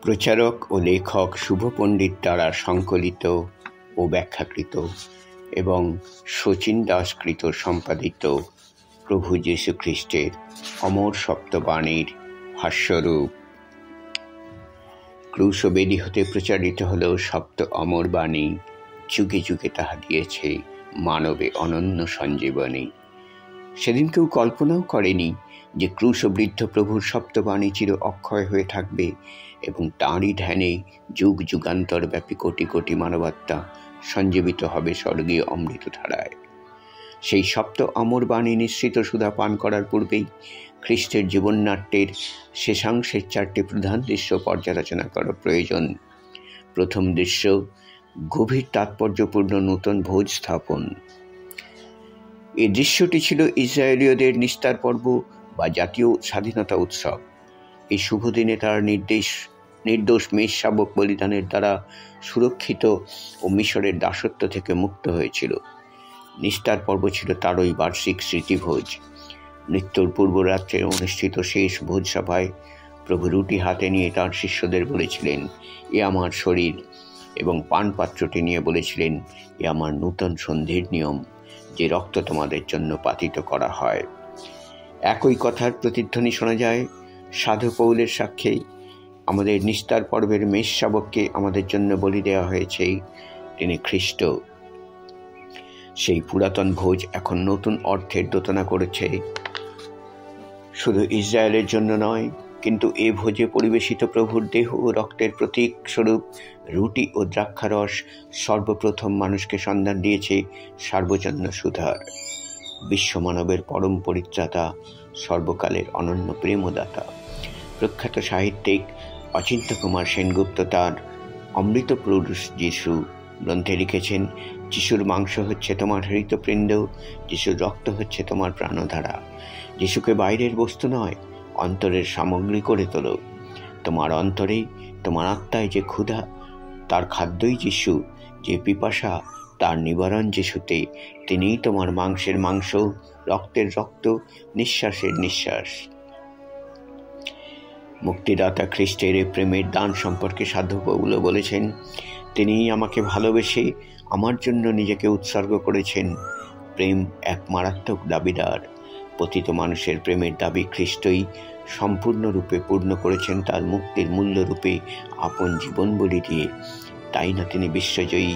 প্রচারক ও লেখক শুভ পণ্ডিত দ্বারা সংকলিত ও ব্যাখ্যাকৃত এবং শচীন দাসকৃত সম্পাদিত প্রভু যীশু খ্রিস্টের অমর সপ্তবাণীর ভাষ্যরূপ। ক্রুশবেদী হতে প্রচারিত হল সপ্ত অমর বাণী, যুগে যুগে তাহা দিয়েছে মানবে অনন্য সঞ্জীবনী। সেদিন কেউ কল্পনাও করেনি যে ক্রুশবৃদ্ধ প্রভুর সপ্তবাণী চির অক্ষয় হয়ে থাকবে এবং তাঁরই ধ্যানে যুগ যুগান্তর ব্যাপী কোটি কোটি মানবাত্মা সঞ্জীবিত হবে স্বর্গীয় অমৃতধারায়। সেই সপ্ত অমর বাণী নিঃসৃত সুধা পান করার পূর্বেই খ্রিস্টের জীবননাট্যের শেষাংশের চারটি প্রধান দৃশ্য পর্যালোচনা করা প্রয়োজন। প্রথম দৃশ্য, গভীর তাৎপর্যপূর্ণ নূতন ভোজ স্থাপন। এই দৃশ্যটি ছিল ইসরায়েলীয়দের নিস্তার পর্ব বা জাতীয় স্বাধীনতা উৎসব। এই শুভ দিনে তারা নির্দোষ মেষ শাবক বলিদানের দ্বারা সুরক্ষিত ও মিশরের দাসত্ব থেকে মুক্ত হয়েছিল। নিস্তার পর্ব ছিল তারই বার্ষিক স্মৃতিভোজ। মৃত্যুর পূর্বরাত্রে অনুষ্ঠিত শেষ ভোজসভায় প্রভু রুটি হাতে নিয়ে তাঁর শিষ্যদের বলেছিলেন, এ আমার শরীর, এবং পানপাত্রটি নিয়ে বলেছিলেন, এ আমার নূতন সন্ধির নিয়ম, যে রক্ত তোমাদের জন্য পাতিত করা হয়। একই কথার প্রতিধ্বনি শোনা যায় সাধু পৌলের সাক্ষ্যে, আমাদের নিস্তার পর্বের মেষ শাবককে আমাদের জন্য বলি দেওয়া হয়েছে, তিনি খ্রিস্ট। সেই পুরাতন ভোজ এখন নতুন অর্থের দোতনা করেছে, শুধু ইসরায়েলের জন্য নয়, কিন্তু এ ভোজে পরিবেশিত প্রভুর দেহ ও রক্তের প্রতীক স্বরূপ রুটি ও দ্রাক্ষারস সর্বপ্রথম মানুষকে সন্ধান দিয়েছে সার্বজন্য সুধার। বিশ্বমানবের পরম পরিত্রাতা, সর্বকালের অনন্য প্রেমদাতা। প্রখ্যাত সাহিত্যিক অচিন্ত্য কুমার সেনগুপ্ত তাঁর অমৃত পুরুষ যিশু গ্রন্থে লিখেছেন, যিশুর মাংস হচ্ছে তোমার হৃৎপিণ্ড, যিশুর রক্ত হচ্ছে তোমার প্রাণধারা। যিশুকে বাইরের বস্তু নয়, অন্তরের সামগ্রী করে তোলো। তোমার অন্তরে, তোমার আত্মায় যে ক্ষুধা, তার খাদ্যই যিশু। যে পিপাসা, তার নিবারণ যিশুতে। তিনিই তোমার মাংসের মাংস, রক্তের রক্ত, নিঃশ্বাসের নিঃশ্বাস। মুক্তিদাতা খ্রিস্টের এই প্রেমের দান সম্পর্কে সাধু পৌল বলেছেন, তিনিই আমাকে ভালোবেসে আমার জন্য নিজেকে উৎসর্গ করেছেন। প্রেম এক মারাত্মক দাবিদার। পতিত মানুষের প্রেমের দাবি খ্রিস্টই সম্পূর্ণরূপে পূর্ণ করেছেন তার মুক্তির মূল্যরূপে আপন জীবন বলি দিয়ে। তাই না তিনি বিশ্বজয়ী,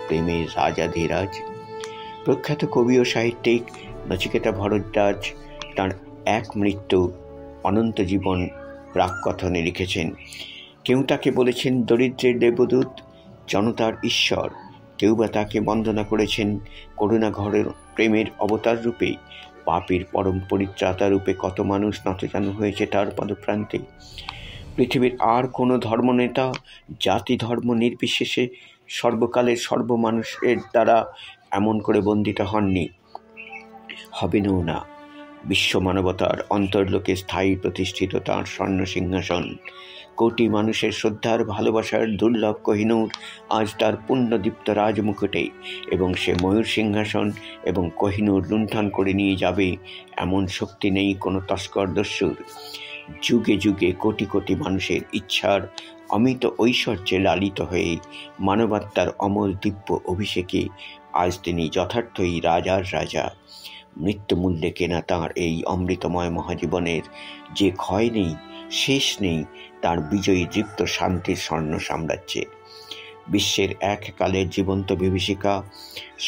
প্রেমের রাজাধিরাজ। প্রখ্যাত কবি ও সাহিত্যিক নচিকেতা ভরদ্বাজ তাঁর এক মৃত্যু অনন্ত জীবন প্রাককথনে লিখেছেন, কেউ তাকে বলেছেন দরিদ্রের দেবদূত, জনতার ঈশ্বর। কেউ বা তাকে বন্দনা করেছেন করুণা ঘরের প্রেমের অবতার রূপে। পাপীর পরম পরিত্রাতা রূপে কত মানুষ নতজানু হয়েছে তার পদপ্রান্তে। পৃথিবীর আর কোনো ধর্মনেতা জাতি ধর্ম নির্বিশেষে সর্বকালের সর্বমানুষের দ্বারা এমন করে বন্দিত হননি, হবেনও না। বিশ্ব মানবতার অন্তর্লোকে স্থায়ী প্রতিষ্ঠিত তাঁর স্বর্ণ সিংহাসন। কোটি মানুষের শ্রদ্ধার ভালোবাসার দুর্লভ কোহিনূর আজ তার পুণ্যদীপ্ত রাজমুকুটে, এবং সে ময়ূর সিংহাসন এবং কোহিনূর লুণ্ঠন করে নিয়ে যাবে এমন শক্তি নেই কোনো তস্কর দস্যুর। যুগে যুগে কোটি কোটি মানুষের ইচ্ছার অমিত ঐশ্বর্যে লালিত হয়ে মানবাত্মার অমর দিব্য অভিষেকে আজ তিনি যথার্থই রাজার রাজা। মৃত্যুমূল্যে কেনা তাঁর এই অমৃতময় মহাজীবনের যে ক্ষয় নেই, শেষ নেই তাঁর বিজয়ী দীপ্ত শান্তির স্বর্ণ সাম্রাজ্যে। বিশ্বের এককালের জীবন্ত বিভীষিকা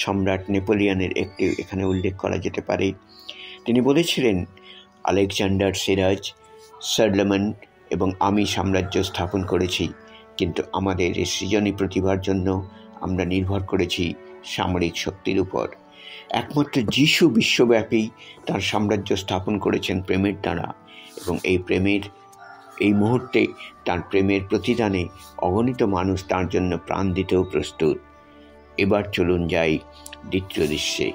সম্রাট নেপোলিয়নের একটি এখানে উল্লেখ করা যেতে পারে। তিনি বলেছিলেন, আলেকজান্ডার সিরাজ, সার্লেমান এবং আমি সাম্রাজ্য স্থাপন করেছি, কিন্তু আমাদের এই সৃজনী প্রতিভার জন্য আমরা নির্ভর করেছি সামরিক শক্তির উপর। একমাত্র যিশু বিশ্বব্যাপী তার সাম্রাজ্য স্থাপন করেছেন প্রেমের দ্বারা, এবং এই মুহূর্তে তার প্রেমের প্রতিদানে অগণিত মানুষ তার জন্য প্রাণ দিতেও প্রস্তুত। এবার চলুন যাই দ্বিতীয় দৃশ্যে।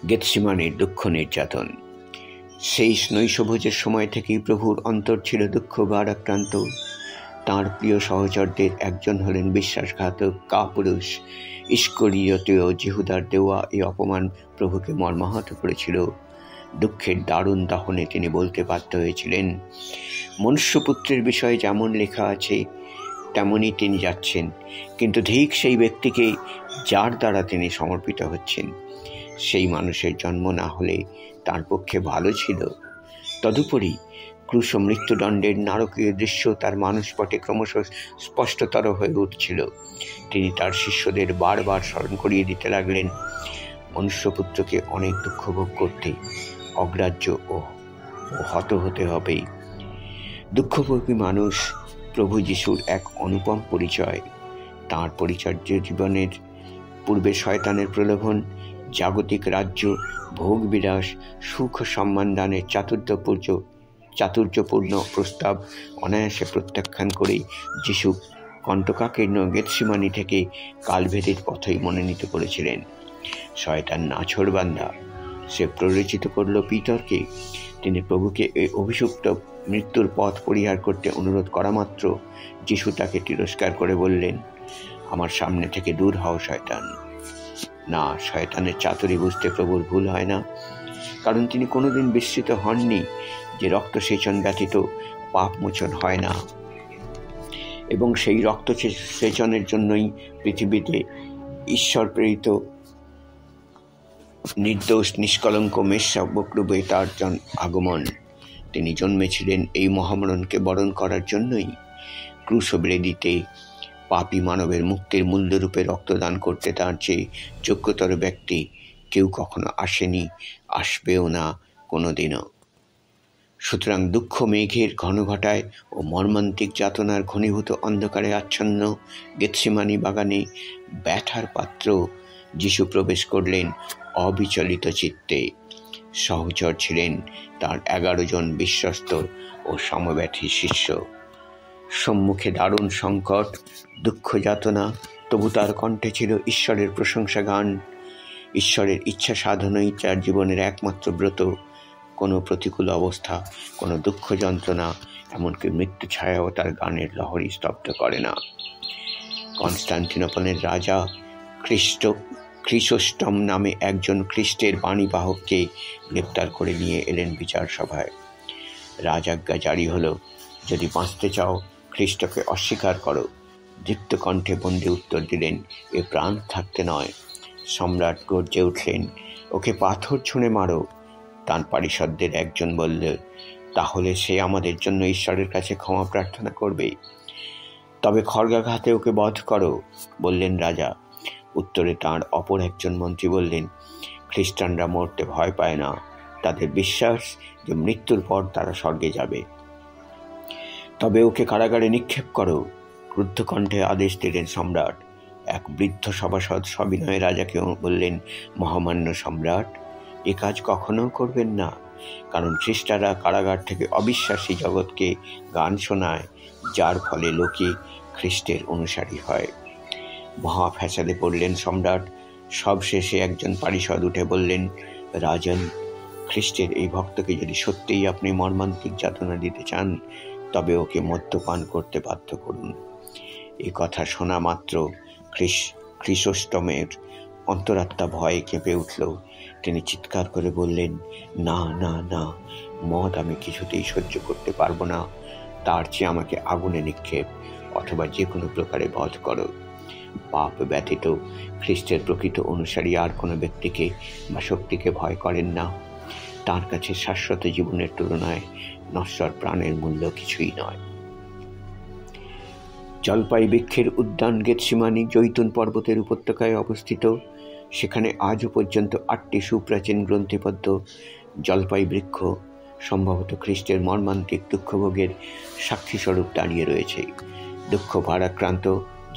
গেতসিমানের দুঃখ নির্যাতন। সেই নৈশভোজের সময় থেকেই প্রভুর অন্তর ছিল দুঃখ ভারাক্রান্ত। তাঁর প্রিয় সহচরদের একজন হলেন বিশ্বাসঘাতক কাপুরুষ ইস্করিয়তীয় জিহুদার দেওয়া এই অপমান প্রভুকে মর্মাহত করেছিল। দুঃখের দারুণ দহনে তিনি বলতে বাধ্য হয়েছিলেন, মনুষ্যপুত্রের বিষয়ে যেমন লেখা আছে তেমনই তিনি যাচ্ছেন, কিন্তু ঠিক সেই ব্যক্তিকে যার দ্বারা তিনি সমর্পিত হচ্ছেন সেই মানুষের জন্ম না হলে তার পক্ষে ভালো ছিল। তদুপরি ক্রুশ মৃত্যুদণ্ডের নারকীয় দৃশ্য তার মানসপটে ক্রমশ স্পষ্টতর হয়ে উঠছিল। তিনি তার শিষ্যদের বারবার স্মরণ করিয়ে দিতে লাগলেন, মনুষ্যপুত্রকে অনেক দুঃখ ভোগ করতে, অগ্রাহ্য ও হত হতে হবে। দুঃখভোগী মানুষ প্রভু যিশুর এক অনুপম পরিচয়। তাঁর পরিচর্য জীবনের পূর্বে শয়তানের প্রলোভন, জাগতিক রাজ্য, ভোগবিলাস, সুখ সম্মান দানের চাতুর্যপূর্ণ প্রস্তাব অনায়াসে প্রত্যাখ্যান করে যিশু কণ্টকাকীর্ণ গেতসেমানি থেকে কালভেরির পথই মনোনীত করেছিলেন। শয়তান নাছোড়বান্দা, সে প্ররোচিত করল পিতরকে। তিনি প্রভুকে এই অভিযুক্ত মৃত্যুর পথ পরিহার করতে অনুরোধ করা মাত্র যিশু তাকে তিরস্কার করে বললেন, আমার সামনে থেকে দূর হও শয়তান। না, শয়তানের চাতুরি বুঝতে প্রভুর ভুল হয় না, কারণ তিনি কোনোদিন বিস্মৃত হননি যে রক্তসেচন ব্যতীত পাপ মোচন হয় না, এবং সেই রক্তসেচনের জন্যই পৃথিবীতে ঈশ্বর প্রেরিত নির্দোষ নিষ্কলঙ্ক মেষশাবকরূপে তার আগমন। তিনি জন্মেছিলেন এই মহামরণকে বরণ করার জন্যই। ক্রুশবেদিতে পাপী মানবের মুক্তির মূল্যরূপে রক্তদান করতে তার চেয়ে যোগ্যতর ব্যক্তি কেউ কখনো আসেনি, আসবেও না কোনোদিনও। সুতরাং দুঃখ মেঘের ঘনঘটায় ও মর্মান্তিক যাতনার ঘনীভূত অন্ধকারে আচ্ছন্ন গেতসেমানি বাগানে ব্যথার পাত্র যিশু প্রবেশ করলেন অবিচলিত চিত্তে। সহচর ছিলেন তার 11 জন বিশ্বস্ত ও সমব্যথী শিষ্য। সম্মুখে দারুণ সংকট, দুঃখ যাতনা, তবু তার কণ্ঠে ছিল ঈশ্বরের প্রশংসা গান। ঈশ্বরের ইচ্ছা সাধনই তার জীবনের একমাত্র ব্রত। কোনো প্রতিকূল অবস্থা, কোনো দুঃখ যন্ত্রণা, এমনকি মৃত্যু ছায়াও তার গানের লহরী স্তব্ধ করে না। কনস্টান্টিনোপলের রাজা খ্রিসোস্টম নামে একজন খ্রিস্টের বাণীবাহককে গ্রেপ্তার করে নিয়ে এলেন বিচার সভায়। রাজাজ্ঞা জারি হলো, যদি বাঁচতে চাও খ্রিস্টকে অস্বীকার করো। দীপ্ত কণ্ঠে বন্দী উত্তর দিলেন, এ প্রাণ থাকতে নয়। সম্রাট গর্জে উঠলেন, ওকে পাথর ছুঁড়ে মারো। তার পারিষদদের একজন বলল, তাহলে সে আমাদের জন্য ঈশ্বরের কাছে ক্ষমা প্রার্থনা করবে। তবে খড়গাঘাতে ওকে বধ করো, বললেন রাজা। উত্তরে তাঁর অপর একজন মন্ত্রী বললেন, খ্রিস্টানরা মরতে ভয় পায় না, তাদের বিশ্বাস যে মৃত্যুর পর তারা স্বর্গে যাবে। তবে ওকে কারাগারে নিক্ষেপ করো, ক্রুদ্ধ কণ্ঠে আদেশ দিলেন সম্রাট। এক বৃদ্ধ সভাসদ সবিনয়ে রাজাকে বললেন, মহামান্য সম্রাট, এ কাজ কখনো করবেন না, কারণ খ্রিস্টানরা কারাগার থেকে অবিশ্বাসী জগৎকে গান শোনায়, যার ফলে লোকে খ্রিস্টের অনুসারী হয়। মহা ফ্যাসাদে পড়লেন সম্রাট। সবশেষে একজন পারিষদ উঠে বললেন, রাজন, খ্রিস্টের এই ভক্তকে যদি সত্যিই আপনি মর্মান্তিক যাতনা দিতে চান, তবে ওকে মদ্যপান করতে বাধ্য করুন। এই কথা শোনা মাত্র খ্রিসোস্টমের অন্তরাত্মা ভয়ে কেঁপে উঠল। তিনি চিৎকার করে বললেন, না না না, মদ আমি কিছুতেই সহ্য করতে পারবো না। তার চেয়ে আমাকে আগুনে নিক্ষেপ অথবা যে কোনো প্রকারে বধ করো। পাপ ব্যতীত খ্রিস্টের প্রকৃত অনুসারী আর কোনো ব্যক্তিকে বা শক্তিকে ভয় করেন না। তার কাছে শাশ্বত জীবনের তুলনায় নশ্বর প্রাণের মূল্য কিছুই নয়। জলপাই বৃক্ষের উদ্যান গেতসেমানি জৈতুন পর্বতের উপত্যকায় অবস্থিত। সেখানে আজও পর্যন্ত 8টি সুপ্রাচীন গ্রন্থিবদ্ধ জলপাই বৃক্ষ সম্ভবত খ্রিস্টের মর্মান্তিক দুঃখভোগের সাক্ষীস্বরূপ দাঁড়িয়ে রয়েছে। দুঃখ ভারাক্রান্ত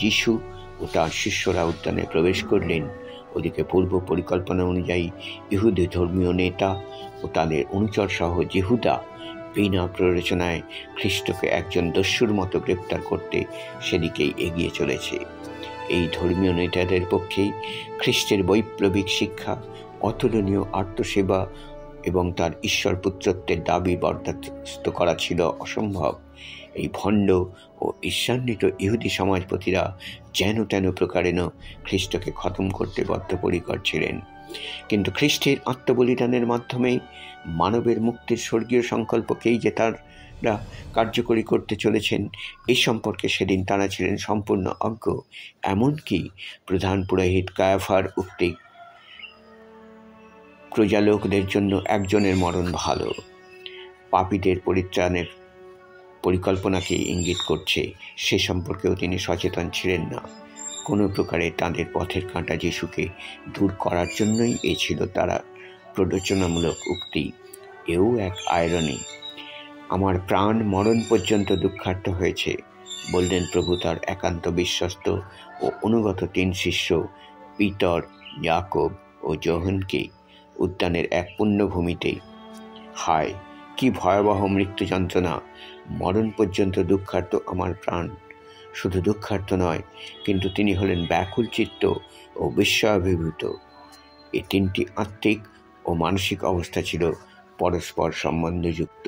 যিশু ও তার শিষ্যরা উদ্যানে প্রবেশ করলেন। ওদিকে পূর্ব পরিকল্পনা অনুযায়ী ইহুদি ধর্মীয় নেতা ও তাদের অনুচর সহ জিহুদা বিনা প্ররোচনায় খ্রিস্টকে একজন দস্যুর মতো গ্রেপ্তার করতে সেদিকেই এগিয়ে চলেছে। এই ধর্মীয় নেতাদের পক্ষেই খ্রিস্টের বৈপ্লবিক শিক্ষা, অতুলনীয় আত্মসেবা এবং তার ঈশ্বর পুত্রত্বের দাবি বরদাস্ত করা ছিল অসম্ভব। এই ভণ্ড ও ঈর্ষান্বিত ইহুদি সমাজপতিরা যেন তেন প্রকারেণ খ্রিস্টকে খতম করতে বদ্ধপরিকর ছিলেন। কিন্তু খ্রিস্টের আত্মবলিদানের মাধ্যমে মানবের মুক্তির স্বর্গীয় সংকল্পকেই যে তার রা কার্যকরী করতে চলেছেন এই সম্পর্কে সেদিন তারা ছিলেন সম্পূর্ণ অজ্ঞ। এমনকি প্রধান পুরোহিত কায়াফার উক্তি প্রজালোকদের জন্য একজনের মরণ ভালো, পাপীদের পরিত্রাণের পরিকল্পনাকে ইঙ্গিত করছে, সে সম্পর্কেও তিনি সচেতন ছিলেন না। কোনো প্রকারে তাঁদের পথের কাঁটা যিশুকে দূর করার জন্যই এ ছিল তারা প্ররোচনামূলক উক্তি। এও এক আয়রনি। আমার প্রাণ মরণ পর্যন্ত দুঃখার্ত হয়েছে, বললেন প্রভু তার একান্ত বিশ্বস্ত ও অনুগত 3 শিষ্য পিতর, ইয়াকব ও যোহনকে উদ্যানের এক পুণ্যভূমিতে। হায়, কি ভয়াবহ মৃত্যু যন্ত্রণা! মরণ পর্যন্ত দুঃখার্ত আমার প্রাণ। শুধু দুঃখার্ত নয়, কিন্তু তিনি হলেন ব্যাকুল চিত্ত ও বিস্ময়াভিভূত। এই 3টি আত্মিক ও মানসিক অবস্থা ছিল পরস্পর সম্বন্ধযুক্ত।